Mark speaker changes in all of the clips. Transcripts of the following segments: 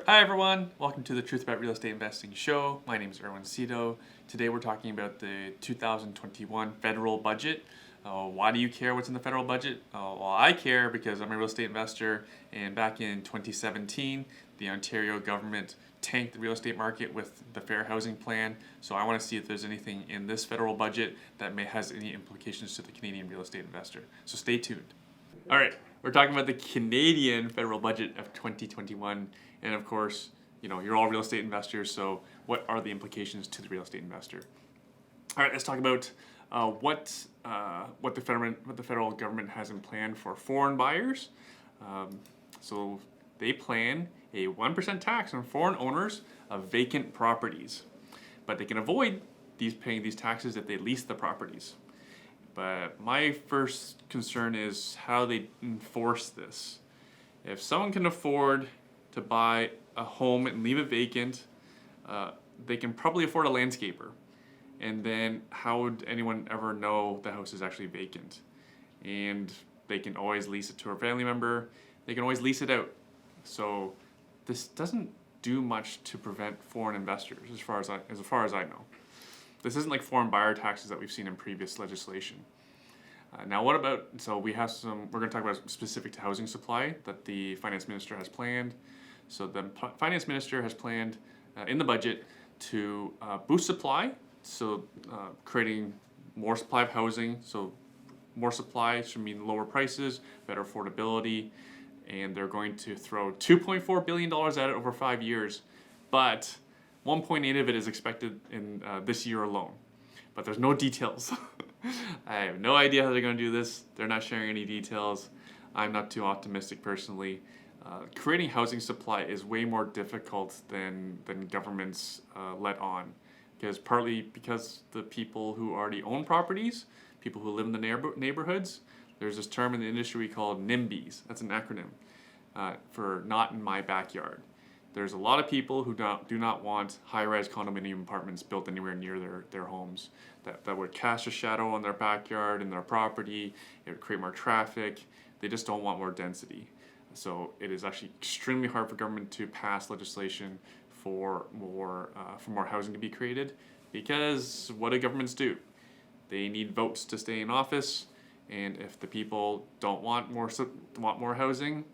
Speaker 1: Hi everyone, welcome to the Truth About Real Estate Investing show. My name is Erwin Cito. Today we're talking about the 2021 federal budget. Why do you care what's in the federal budget? Well, I care because I'm a real estate investor, and back in 2017, the Ontario government tanked the real estate market with the Fair Housing Plan. So I want to see if there's anything in this federal budget that may has any implications to the Canadian real estate investor. So stay tuned. All right, we're talking about the Canadian federal budget of 2021, and of course, you're all real estate investors. So, what are the implications to the real estate investor? All right, let's talk about what the federal government has in plan for foreign buyers. So, they plan a 1% tax on foreign owners of vacant properties, but they can avoid paying these taxes if they lease the properties. But my first concern is how they enforce this. If someone can afford to buy a home and leave it vacant, they can probably afford a landscaper. And then how would anyone ever know the house is actually vacant? And they can always lease it to a family member. They can always lease it out. So this doesn't do much to prevent foreign investors as far as I know. This isn't like foreign buyer taxes that we've seen in previous legislation. Now, we're going to talk about specific to housing supply that the finance minister has planned. So the finance minister has planned in the budget to boost supply, so creating more supply of housing. So more supply should mean lower prices, better affordability, and they're going to throw $2.4 billion at it over 5 years, but 1.8 of it is expected in this year alone. But there's no details. I have no idea how they're going to do this. They're not sharing any details. I'm not too optimistic personally. Creating housing supply is way more difficult than governments let on, partly because the people who already own properties, people who live in the neighborhoods, there's this term in the industry called NIMBYs. That's an acronym for not in my backyard. There's a lot of people who do not want high-rise condominium apartments built anywhere near their homes. That would cast a shadow on their backyard and their property. It would create more traffic. They just don't want more density. So it is actually extremely hard for government to pass legislation for more housing to be created, because what do governments do? They need votes to stay in office, and if the people don't want more housing,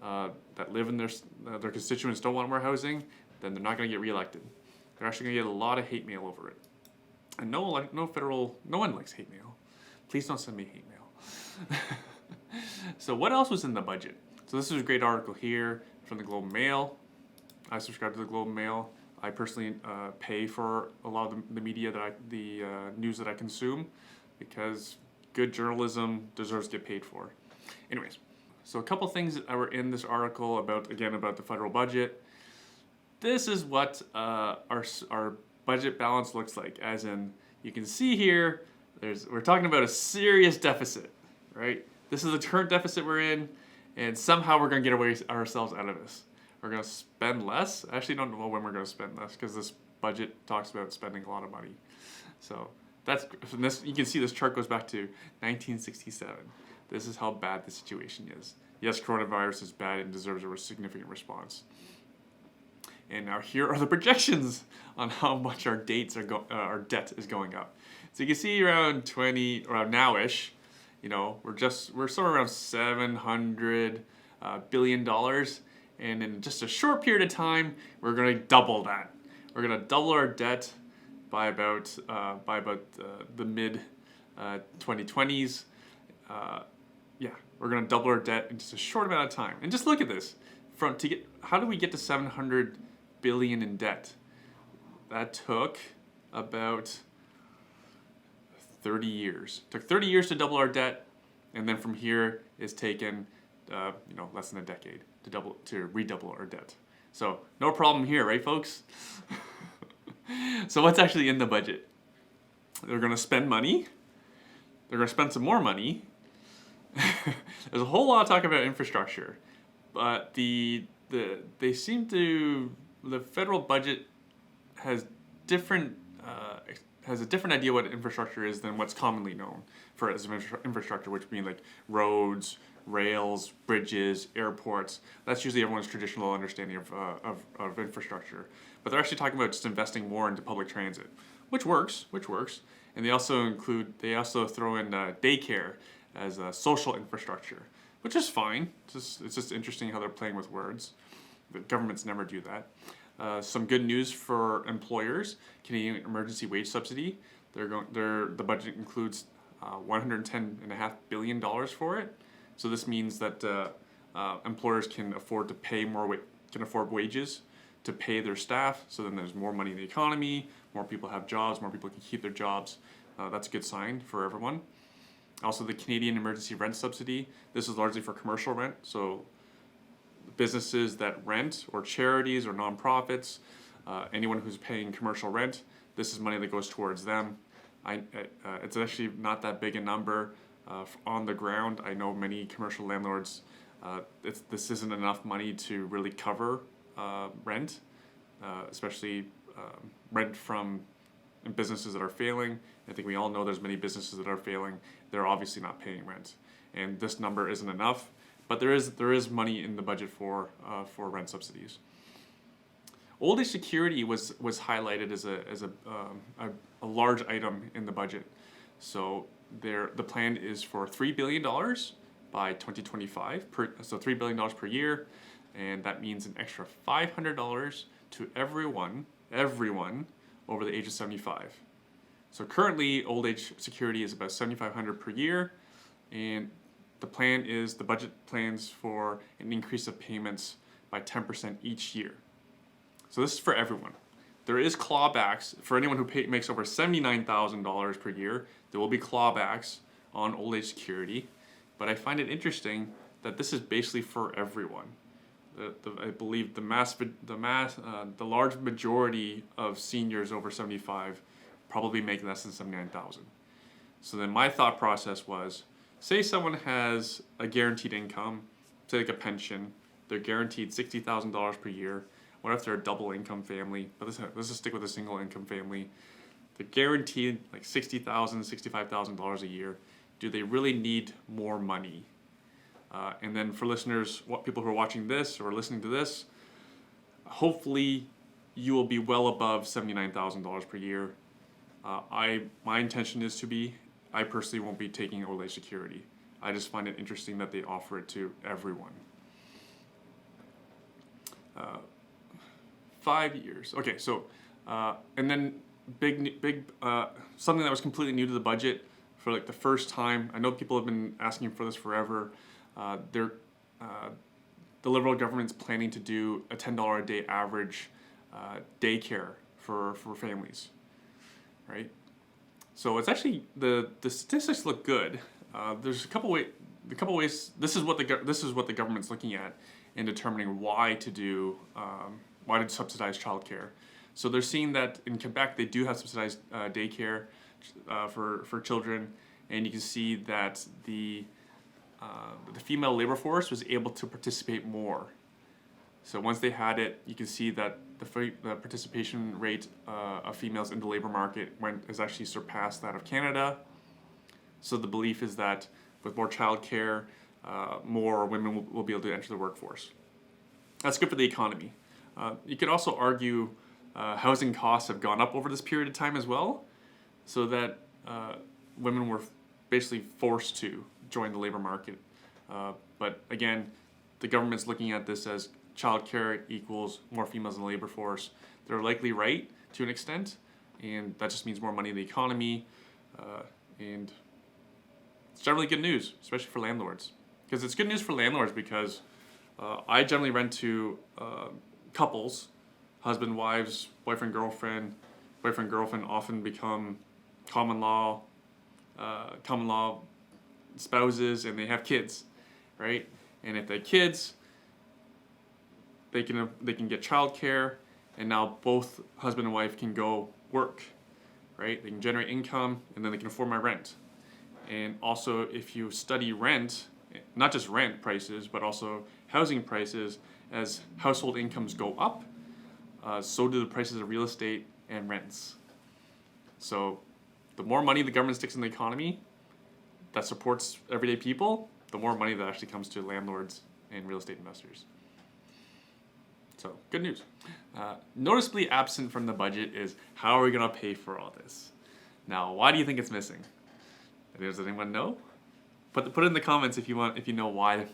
Speaker 1: that live in their constituents don't want more housing, then they're not going to get reelected. They're actually going to get a lot of hate mail over it. And no one likes hate mail. Please don't send me hate mail. So what else was in the budget? So this is a great article here from the Globe and Mail. I subscribe to the Globe and Mail. I personally pay for a lot of the media the news that I consume, because good journalism deserves to get paid for. Anyways. So a couple things that were in this article about the federal budget. This is what our budget balance looks like. As in, you can see here, we're talking about a serious deficit, right? This is the current deficit we're in, and somehow we're going to get ourselves out of this. We're going to spend less. I actually don't know when we're going to spend less, because this budget talks about spending a lot of money. So you can see this chart goes back to 1967. This is how bad the situation is. Yes, coronavirus is bad and deserves a significant response. And now here are the projections on how much our debt is going up. So you can see around now-ish, we're somewhere around $700 billion, and in just a short period of time, we're going to double that. We're going to double our debt by about the mid 2020s. We're going to double our debt in just a short amount of time. And just look at this. How do we get to $700 billion in debt? That took about 30 years. It took 30 years to double our debt, and then from here it's taken less than a decade to redouble our debt. So no problem here, right, folks? So what's actually in the budget? They're going to spend money. They're going to spend some more money. There's a whole lot of talk about infrastructure, but the federal budget has a different idea what infrastructure is than what's commonly known for as infrastructure, which mean like roads, rails, bridges, airports. That's usually everyone's traditional understanding of infrastructure. But they're actually talking about just investing more into public transit, which works. And they also throw in daycare as a social infrastructure, which is fine. It's just interesting how they're playing with words. The governments never do that. Some good news for employers: Canadian Emergency Wage Subsidy. The budget includes $110.5 billion for it. So this means that employers can afford to pay can afford wages to pay their staff. So then there's more money in the economy. More people have jobs. More people can keep their jobs. That's a good sign for everyone. Also, the Canadian Emergency Rent Subsidy. This is largely for commercial rent. So businesses that rent, or charities, or nonprofits, anyone who's paying commercial rent, this is money that goes towards them. It's actually not that big a number on the ground. I know many commercial landlords, this isn't enough money to really cover rent, especially rent from businesses that are failing. I think we all know there's many businesses that are failing. They're obviously not paying rent, and this number isn't enough. But there is money in the budget for rent subsidies. Old age security was highlighted as a large item in the budget. So the plan is for $3 billion by 2025, so $3 billion per year, and that means an extra $500 to everyone over the age of 75. So currently, old age security is about $7,500 per year, and the budget plans for an increase of payments by 10% each year. So this is for everyone. There is clawbacks for anyone who makes over $79,000 per year. There will be clawbacks on old age security, but I find it interesting that this is basically for everyone. I believe the large majority of seniors over 75 probably make less than $79,000. So then my thought process was, say someone has a guaranteed income, say like a pension, they're guaranteed $60,000 per year. What if they're a double income family? But let's just stick with a single income family. They're guaranteed like $60,000, $65,000 a year. Do they really need more money? And then for listeners, people who are watching this or listening to this, hopefully you will be well above $79,000 per year. My intention is to be. I personally won't be taking old age security. I just find it interesting that they offer it to everyone. 5 years. Okay, so and then big something that was completely new to the budget for like the first time. I know people have been asking for this forever. The Liberal government's planning to do a $10 a day average daycare for families, right? So it's actually the statistics look good. There's a couple ways. This is what the government's looking at in determining why to subsidize childcare. So they're seeing that in Quebec they do have subsidized daycare for children, and you can see that the female labor force was able to participate more. So once they had it, you can see that the participation rate of females in the labor market has actually surpassed that of Canada. So the belief is that with more childcare, more women will be able to enter the workforce. That's good for the economy. You could also argue housing costs have gone up over this period of time as well, so that women were basically forced to join the labor market. But again, the government's looking at this as childcare equals more females in the labor force. They're likely right to an extent, and that just means more money in the economy, and it's generally good news, especially for landlords. Because it's good news for landlords because I generally rent to couples, husband, wives, boyfriend, girlfriend. Boyfriend, girlfriend often become common law spouses, and they have kids, right? And if they have kids, they can get childcare, and now both husband and wife can go work, right? They can generate income, and then they can afford my rent. And also, if you study rent, not just rent prices, but also housing prices, as household incomes go up, so do the prices of real estate and rents. So the more money the government sticks in the economy that supports everyday people, the more money that actually comes to landlords and real estate investors. So, good news. Noticeably absent from the budget is how are we going to pay for all this? Now, why do you think it's missing? Does anyone know? Put it in the comments if you know why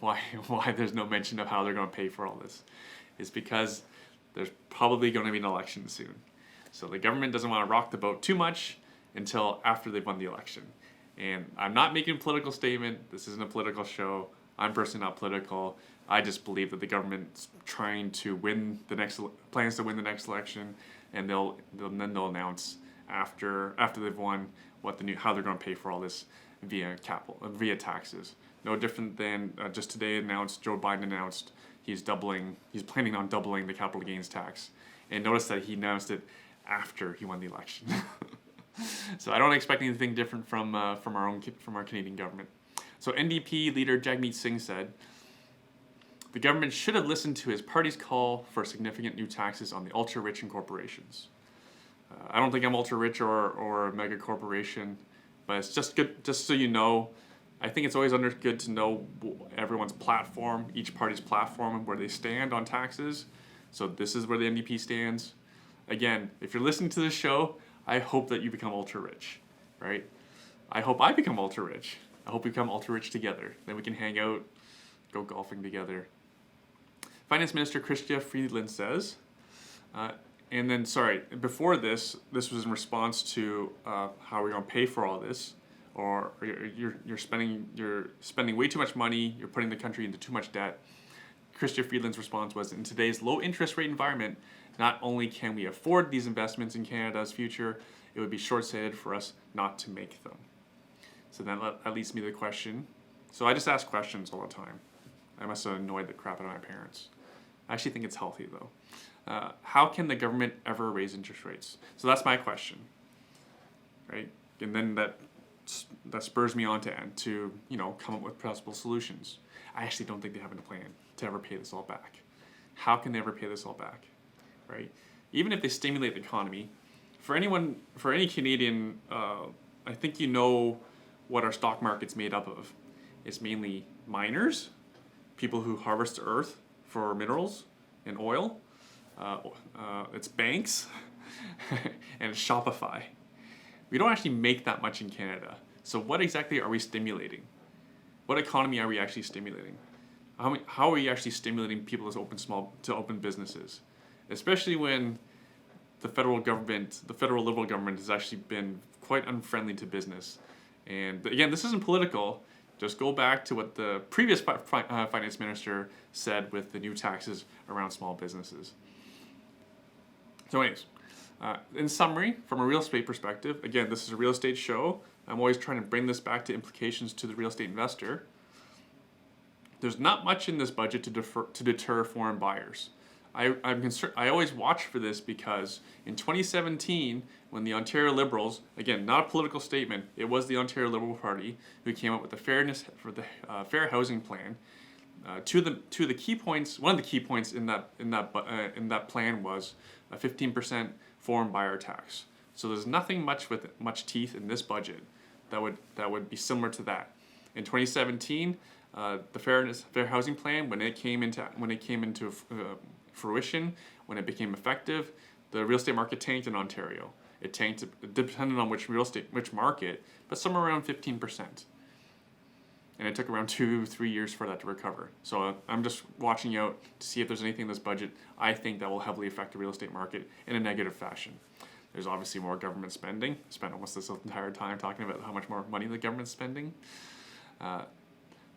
Speaker 1: there's no mention of how they're going to pay for all this. It's because there's probably going to be an election soon. So the government doesn't want to rock the boat too much until after they've won the election. And I'm not making a political statement. This isn't a political show. I'm personally not political. I just believe that the government's trying to plans to win the next election, and then they'll announce after they've won how they're going to pay for all this via taxes. No different than just today Joe Biden announced he's planning on doubling the capital gains tax. And notice that he announced it after he won the election. So I don't expect anything different from our Canadian government. So NDP leader Jagmeet Singh said, the government should have listened to his party's call for significant new taxes on the ultra-rich and corporations. I don't think I'm ultra-rich or a mega corporation, but it's just good, just so you know, I think it's always good to know everyone's platform, each party's platform, and where they stand on taxes. So this is where the NDP stands. Again, if you're listening to this show, I hope that you become ultra-rich, right? I hope I become ultra-rich. I hope we become ultra-rich together. Then we can hang out, go golfing together. Finance Minister Chrystia Freeland says, before this was in response to how we're going to pay for all this, or you're spending way too much money, you're putting the country into too much debt. Chrystia Freeland's response was, in today's low interest rate environment, not only can we afford these investments in Canada's future, it would be short-sighted for us not to make them. So then that leads me to the question. So I just ask questions all the time. I must have annoyed the crap out of my parents. I actually think it's healthy though. How can the government ever raise interest rates? So that's my question, right? And then that spurs me on to come up with possible solutions. I actually don't think they have a plan to ever pay this all back. How can they ever pay this all back, right? Even if they stimulate the economy, for any Canadian, I think you know what our stock market's made up of. It's mainly miners, people who harvest the earth for minerals and oil. It's banks, and it's Shopify. We don't actually make that much in Canada. So what exactly are we stimulating? What economy are we actually stimulating? How are we actually stimulating people to open businesses? Especially when the federal Liberal government has actually been quite unfriendly to business. And again, this isn't political. Just go back to what the previous finance minister said with the new taxes around small businesses. So anyways, in summary, from a real estate perspective, again, this is a real estate show. I'm always trying to bring this back to implications to the real estate investor. There's not much in this budget to deter foreign buyers. I'm concerned. I always watch for this because in 2017, when the Ontario Liberals, again, not a political statement, it was the Ontario Liberal Party who came up with the fair housing plan. Two of the key points. One of the key points in that plan was a 15% foreign buyer tax. So there's nothing much with much teeth in this budget that would be similar to that. In 2017, the fair housing plan, when it came into fruition, when it became effective, the real estate market tanked in Ontario. It tanked, depending on which market, but somewhere around 15%. And it took around 2-3 years for that to recover. So I'm just watching out to see if there's anything in this budget I think that will heavily affect the real estate market in a negative fashion. There's obviously more government spending. I spent almost this entire time talking about how much more money the government's spending.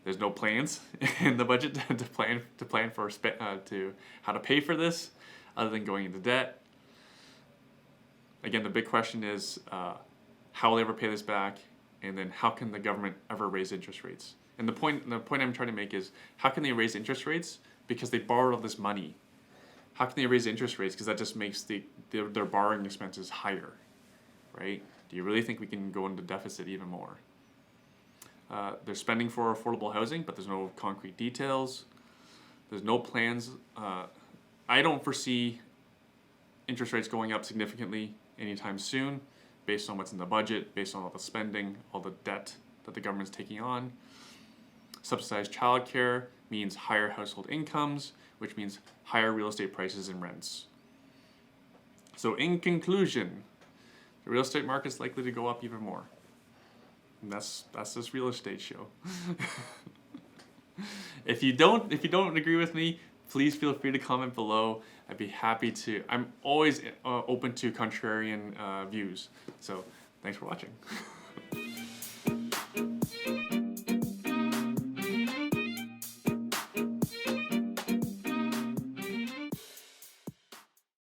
Speaker 1: There's no plans in the budget to plan for how to pay for this, other than going into debt. Again, the big question is how will they ever pay this back, and then how can the government ever raise interest rates? And the point I'm trying to make is, how can they raise interest rates? Because they borrowed all this money. How can they raise interest rates? Because that just makes their borrowing expenses higher, right? Do you really think we can go into deficit even more? They're spending for affordable housing, but there's no concrete details. There's no plans. I don't foresee interest rates going up significantly anytime soon, based on what's in the budget, based on all the spending, all the debt that the government's taking on. Subsidized childcare means higher household incomes, which means higher real estate prices and rents. So in conclusion, the real estate market is likely to go up even more. And that's this real estate show. If you don't agree with me, please feel free to comment below. I'd be happy to. I'm always open to contrarian views. So thanks for watching.